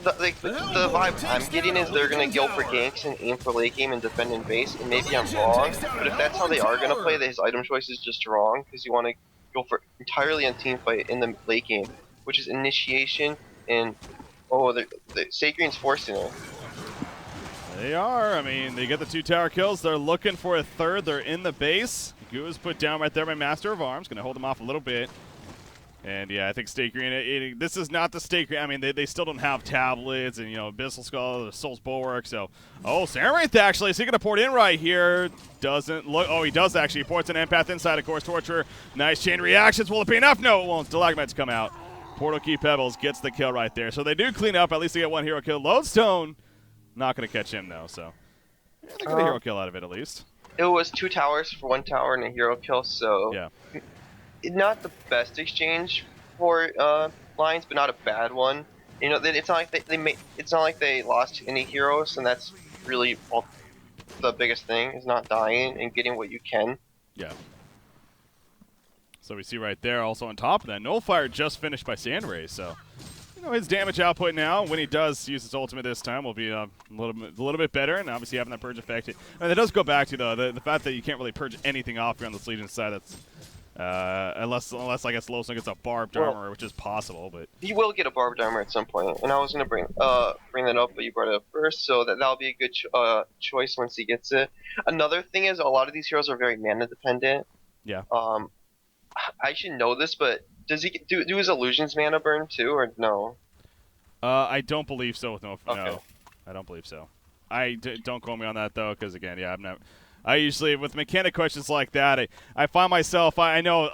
the vibe I'm getting is they're going to go for ganks and aim for late game and defend in base, and maybe I'm wrong, but if that's how they are going to play, his item choice is just wrong, because you want to go for entirely on team fight in the late game, which is initiation, and the Stay Green's forcing it. they are. I mean, they get the 2 tower kills. They're looking for a third. They're in the base. Goo is put down right there by Master of Arms. Going to hold them off a little bit. And yeah, I think Stay Green, this is not the Stay Green. I mean, they still don't have tablets and, you know, Abyssal Skull, the Soul's Bulwark. So, Samwraith actually, is he going to port in right here? Doesn't look, he does actually. He ports an Empath inside, of course, Torturer. Nice chain reactions. Will it be enough? No, it won't. Stalagmites come out. Portal Key Pebbles gets the kill right there. So they do clean up. At least they get 1 hero kill. Lodestone, not going to catch him, though. So, yeah, they get a hero kill out of it, at least. It was 2 towers for 1 tower and a hero kill, so yeah. Not the best exchange for lines, but not a bad one. You know, it's not like it's not like they lost any heroes, and that's really the biggest thing is not dying and getting what you can. Yeah. So we see right there, also on top of that, Nullfire just finished by Sandray, so you know his damage output now, when he does use his ultimate this time, will be a little bit better, and obviously having that purge effect. And that does go back to the fact that you can't really purge anything off here on this Legion side. That's unless I guess Lowstone gets a barbed armor, which is possible, but he will get a barbed armor at some point. And I was gonna bring that up, but you brought it up first, so that'll be a good choice once he gets it. Another thing is a lot of these heroes are very mana dependent. Yeah. I should know this, but does he do his illusions mana burn too, or no? I don't believe so. No, okay. I don't believe so. Don't quote me on that though, because again, yeah, I'm not. I usually, with mechanic questions like that, I find myself, I know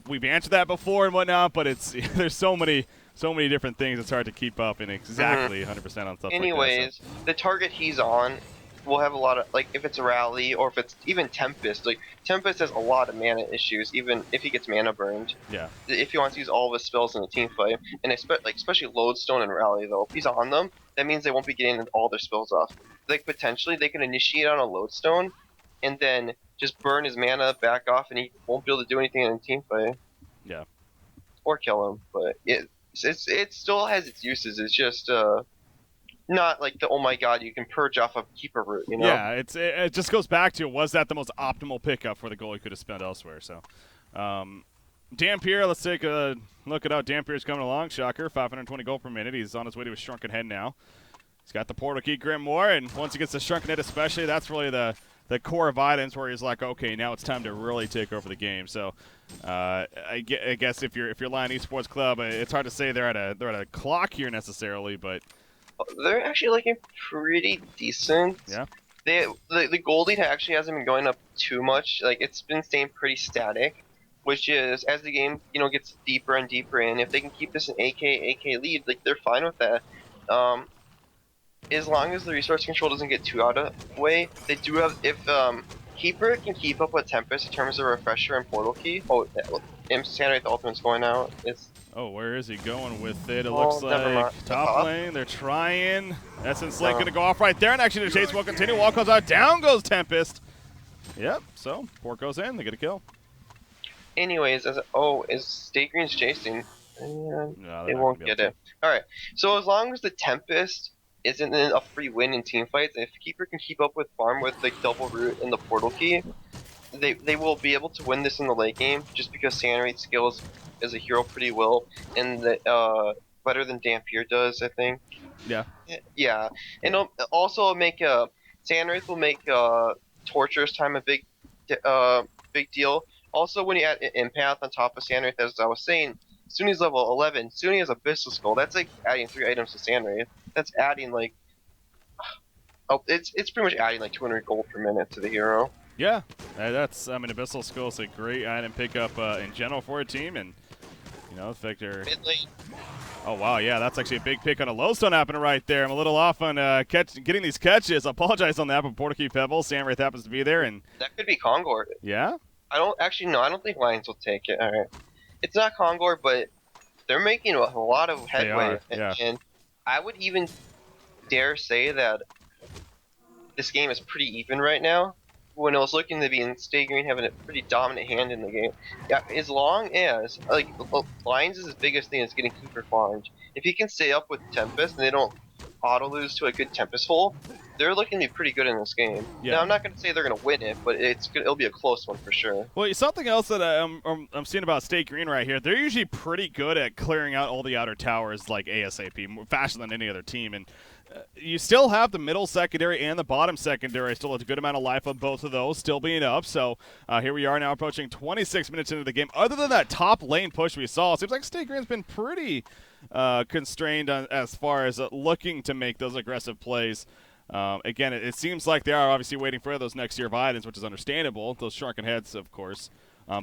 we've answered that before and whatnot, but there's so many different things, it's hard to keep up in exactly 100% on stuff Anyways, like that. So. The target he's on will have a lot of, like, if it's a rally or if it's even Tempest, like, Tempest has a lot of mana issues, even if he gets mana burned. Yeah. If he wants to use all of his spells in a team fight, and especially Lodestone and Rally, though, if he's on them, that means they won't be getting all their spells off. Like, potentially, they can initiate on a Lodestone, and then just burn his mana back off, and he won't be able to do anything in a team fight. Yeah. Or kill him, but it still has its uses. It's just not like the oh my god, you can purge off a keeper route, you know? Yeah, it just goes back to, was that the most optimal pickup for the goal he could have spent elsewhere? So, Dampier, let's take a look at how Dampier's coming along. Shocker, 520 gold per minute. He's on his way to his Shrunken Head now. He's got the Portal Key Grimoire, and once he gets the Shrunken Head especially, that's really the core of items where he's like, okay, now it's time to really take over the game. So, I guess if you're Lion Esports Club, it's hard to say they're at a clock here necessarily, but they're actually looking pretty decent. Yeah. The gold lead actually hasn't been going up too much. Like, it's been staying pretty static, which is, as the game, you know, gets deeper and deeper in, if they can keep this an AK lead, like, they're fine with that. As long as the resource control doesn't get too out of the way, they do have, if Keeper can keep up with Tempest in terms of Refresher and Portal Key. Sandray the ultimate's going out. Where is he going with it? It looks like top lane. They're trying. Essence Link gonna go off right there, and actually the chase will continue. Wall comes out. Down goes Tempest. Yep. So Port goes in. They get a kill. Anyways, is Stay Green's chasing? No, they won't get it. All right. So as long as the Tempest isn't a free win in team fights. And if Keeper can keep up with Farm with like double root and the portal key, they will be able to win this in the late game just because Sandwraith scales as a hero pretty well and better than Dampier does, I think. Yeah. Yeah, and also make Sandwraith will make Torturous time a big deal. Also, when you add Empath on top of Sandwraith, as I was saying, Sunni's level 11. Sunni has Abyssal Skull. That's like adding 3 items to Sandwraith. That's adding like it's pretty much adding like 200 gold per minute to the hero. Yeah, that's, I mean, Abyssal Skull is a great item pickup in general for a team, and, you know, Victor. Mid lane. Oh, wow, yeah, that's actually a big pick on a Lowstone happening right there. I'm a little off on getting these catches. I apologize on that, but Portal Key Pebble, Sandwraith happens to be there, and... That could be Kongor. Yeah? I don't think Lions will take it. All right. It's not Kongor, but they're making a lot of headway. They are, yeah. And I would even dare say that this game is pretty even right now. When it was looking to be in Stay Green having a pretty dominant hand in the game. Yeah, as long as like Lions' biggest thing is getting Keeper farmed. If he can stay up with Tempest and they don't auto lose to a good Tempest hole, they're looking to be pretty good in this game. Yeah. Now I'm not going to say they're going to win it, but it'll be a close one for sure. Well, something else that I'm seeing about Stay Green right here, they're usually pretty good at clearing out all the outer towers like ASAP, faster than any other team, and you still have the middle secondary and the bottom secondary. Still a good amount of life on both of those still being up. So here we are now approaching 26 minutes into the game. Other than that top lane push we saw, it seems like Stay Green's been pretty constrained as far as looking to make those aggressive plays. Again, it seems like they are obviously waiting for those next tier of items, which is understandable. Those shrunken heads, of course.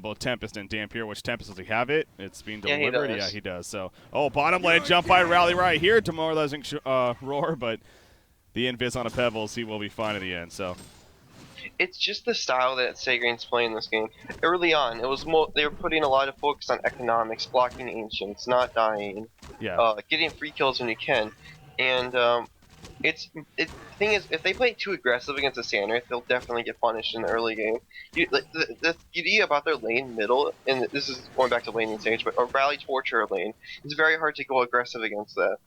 Both Tempest and Dampier, which Tempest, does he have it? It's being delivered. Yeah, he does. So, bottom lane jump by Rally right here, demoralizing Roar, but the invis on a Pebbles, he will be fine at the end. So, it's just the style that Sagreen's playing this game. Early on, it was they were putting a lot of focus on economics, blocking ancients, not dying, getting free kills when you can, and the thing is, if they play too aggressive against a Sandwraith, they'll definitely get punished in the early game. The idea about their lane middle, and this is going back to laning stage, but a Rally Torture lane, it's very hard to go aggressive against that.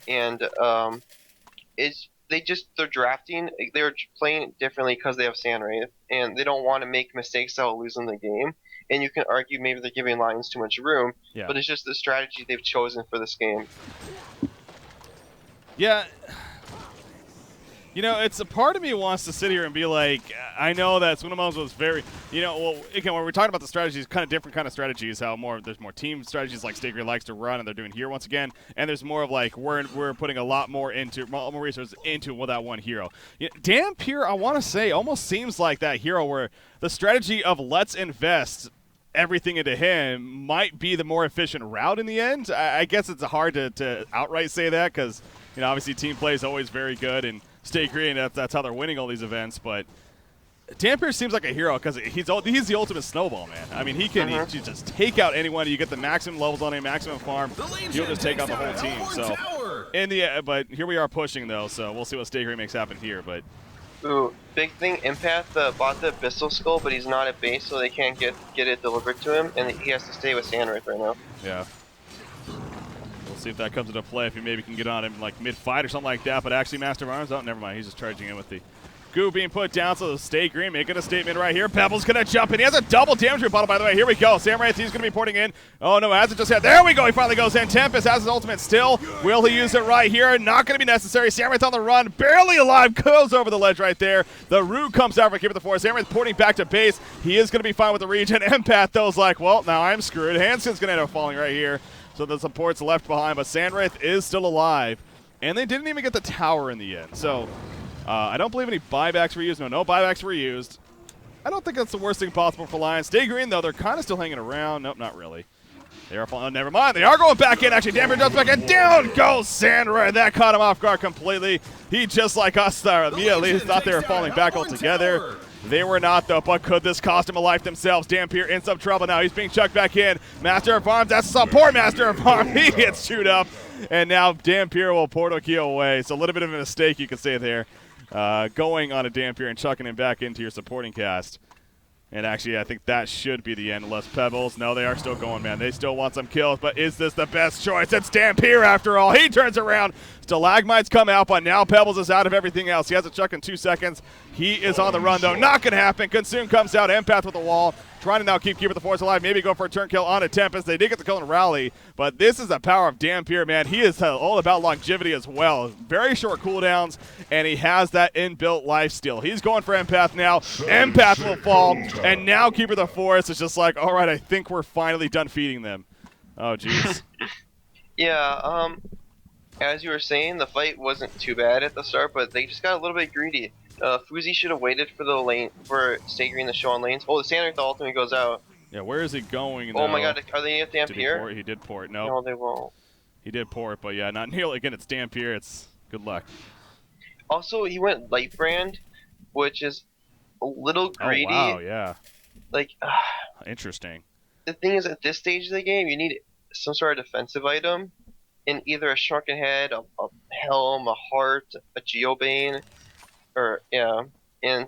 And they're drafting, they're playing it differently because they have Sandwraith, and they don't want to make mistakes that will lose them the game. And you can argue maybe they're giving Lions too much room, but it's just the strategy they've chosen for this game. Yeah. You know, it's a part of me wants to sit here and be like, I know that Swinamons was very, again, when we're talking about the strategies, kind of different kind of strategies, how there's more team strategies like Stay Green likes to run, and they're doing here once again, and there's more of like, we're putting a lot more resources into that one hero. Dampier, I want to say, almost seems like that hero where the strategy of let's invest everything into him might be the more efficient route in the end. I guess it's hard to outright say that because, obviously team play is always very good, and Stay Green, that's how they're winning all these events, but Dampier seems like a hero because he's the ultimate snowball, man. I mean, he can just take out anyone. You get the maximum levels on him, maximum farm. He'll just take out the whole team. So, but here we are pushing though, so we'll see what Stay Green makes happen here. But big thing, Empath bought the Abyssal Skull, but he's not at base, so they can't get it delivered to him, and he has to stay with Sandwraith right now. Yeah. See if that comes into play, if he maybe can get on him like mid-fight or something like that, but actually Master of Arms, never mind, he's just charging in with the goo being put down, so Stay Green making a statement right here. Pebbles gonna jump in, he has a double damage rebuttal, by the way, here we go, Sandwraith, he's gonna be porting in, oh no, has it just hit, there we go, he finally goes in, Tempest has his ultimate still, will he use it right here, not gonna be necessary, Sandwraith on the run, barely alive, goes over the ledge right there, the root comes out for Keeper the Force, Sandwraith porting back to base, he is gonna be fine with the regen, Empath though's like, well, now I'm screwed, Hansen's gonna end up falling right here. So the support's left behind, but Sandwraith is still alive. And they didn't even get the tower in the end. So I don't believe any buybacks were used. No buybacks were used. I don't think that's the worst thing possible for Lions. Stay Green, though, they're kind of still hanging around. Nope, not really. They are falling. Never mind. They are going back in. Actually, Dampier jumps back in. Down goes Sandwraith. That caught him off guard completely. He, just like us, immediately thought they were falling back altogether. They were not, though, but could this cost him a life themselves? Dampier in some trouble now. He's being chucked back in. Master of Arms, that's support Master of Arms. He gets chewed up, and now Dampier will portal key away. So a little bit of a mistake, you could say there, going on a Dampier and chucking him back into your supporting cast. And actually, I think that should be the end unless Pebbles. No, they are still going, man. They still want some kills, but is this the best choice? It's Dampier after all. He turns around. Stalagmites come out, but now Pebbles is out of everything else. He has a chuck in 2 seconds. He is on the run, though. Not going to happen. Consume comes out. Empath with the wall. Trying to now keep Keeper the Force alive. Maybe go for a turn kill on a Tempest. They did get the kill in Rally, but this is the power of Dampier, man. He is all about longevity as well. Very short cooldowns, and he has that inbuilt lifesteal. He's going for Empath now. Empath will fall, and now Keeper the Force is just like, all right, I think we're finally done feeding them. Oh, jeez. Yeah, as you were saying, the fight wasn't too bad at the start, but they just got a little bit greedy. Fuzi should have waited for the lane for Stay Green to show on lanes. Oh, the Sandra the ultimate goes out. Yeah, where is he going? Oh my God, are they at Dampier? He did port. No, no, they won't. He did port, but yeah, not nearly. Again, it's Dampier. It's good luck. Also, he went Light Brand, which is a little greedy. Oh wow, yeah. Like, interesting. The thing is, at this stage of the game, you need some sort of defensive item, in either a Shrunken Head, a Helm, a Heart, a Geobane, or yeah. And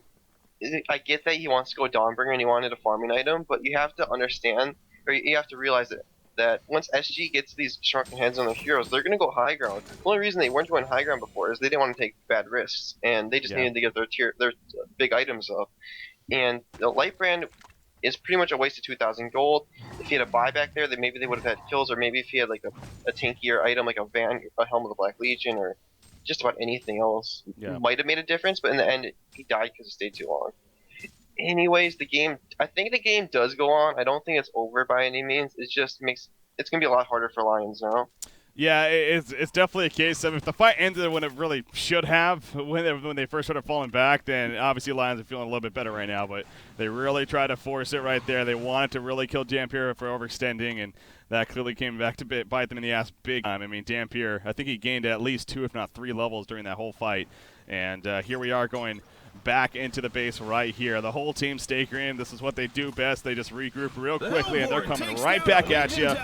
I get that he wants to go Dawnbringer and he wanted a farming item, but you have to understand, or you have to realize that once SG gets these Shrunken Heads on their heroes, they're going to go high ground. The only reason they weren't going high ground before is they didn't want to take bad risks, and they just needed to get their big items up. And the Light Brand is pretty much a waste of 2,000 gold. If he had a buyback there, then maybe they would have had kills, or maybe if he had like a tankier item like a Helm of the Black Legion, or just about anything else, might have made a difference. But in the end, he died because it stayed too long. Anyways, I think the game does go on. I don't think it's over by any means. It just it's gonna be a lot harder for Lions now. Yeah, it's definitely a case of if the fight ended when it really should have, when they first started falling back, then obviously Lions are feeling a little bit better right now, but they really tried to force it right there. They wanted to really kill Dampier for overextending, and that clearly came back to bite them in the ass big time. I mean, Dampier, I think he gained at least 2, if not 3 levels during that whole fight, and here we are going back into the base right here. The whole team stay green. This is what they do best. They just regroup real quickly, and they're coming right back at you.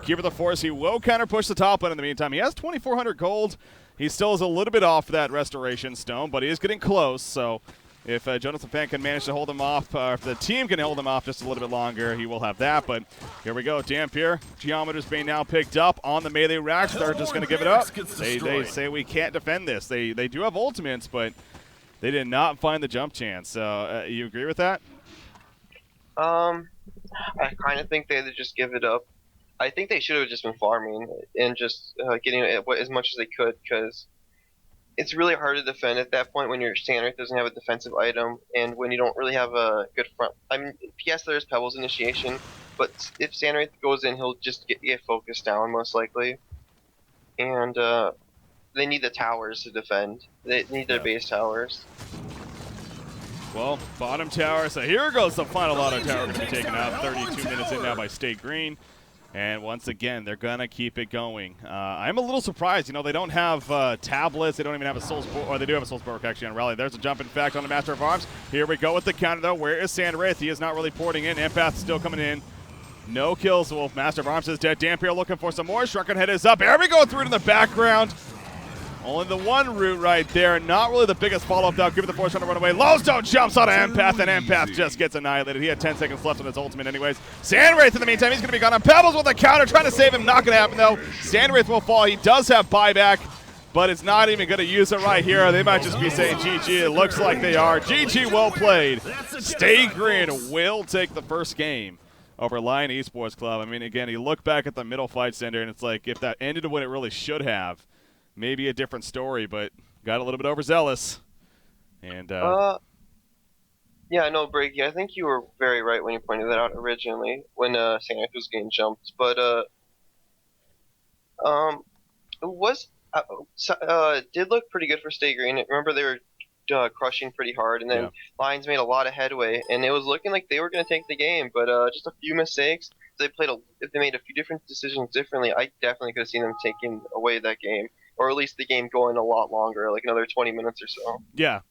Keeper the Force, he will counter push the top one in the meantime. He has 2,400 gold. He still is a little bit off that restoration stone, but he is getting close. So if Jonathan Fan can manage to hold him off, if the team can hold him off just a little bit longer, he will have that. But here we go. Dampier, Geometer's being now picked up on the melee racks. They're just going to give it up. They say we can't defend this. They do have ultimates, but they did not find the jump chance. You agree with that? I kind of think they had to just give it up. I think they should have just been farming and just getting as much as they could, because it's really hard to defend at that point when your Standard doesn't have a defensive item and when you don't really have a good front. I mean, yes, there's Pebbles initiation, but if Standard goes in, he'll just get focused down most likely. And they need the towers to defend. They need their base towers. Well, bottom tower. So here goes the final auto tower going to be taken out. 32 minutes in now by State Green. And once again, they're going to keep it going. I'm a little surprised. You know, they don't have tablets. They don't even have a Soul's or they do have a Soul's Bulwark actually on Rally. There's a jump, in fact, on the Master of Arms. Here we go with the counter, though. Where is Sandwraith? He is not really porting in. Empath still coming in. No kills. Well, Master of Arms is dead. Dampier looking for some more. Shrunken Head is up. Here we go through to the background. Only the one route right there. Not really the biggest follow-up, though. Give it the Force trying to run away. Lowstone jumps on Empath, and Empath just gets annihilated. He had 10 seconds left on his ultimate anyways. Sandwraith in the meantime, he's going to be gone on Pebbles with a counter, trying to save him. Not going to happen, though. Sandwraith will fall. He does have buyback, but it's not even going to use it right here. They might just be saying GG. It looks like they are. GG, well played. Stay Green will take the first game over Lion Esports Club. I mean, again, you look back at the middle fight center, and it's like if that ended when it really should have, maybe a different story, but got a little bit overzealous. And yeah, no, Breaky, I think you were very right when you pointed that out originally when Sandwraith was getting jumped. But it was did look pretty good for Stay Green. Remember they were crushing pretty hard, and then Lions made a lot of headway, and it was looking like they were going to take the game, but just a few mistakes. If they made a few different decisions differently, I definitely could have seen them taking away that game, or at least the game going a lot longer, like another 20 minutes or so. Yeah,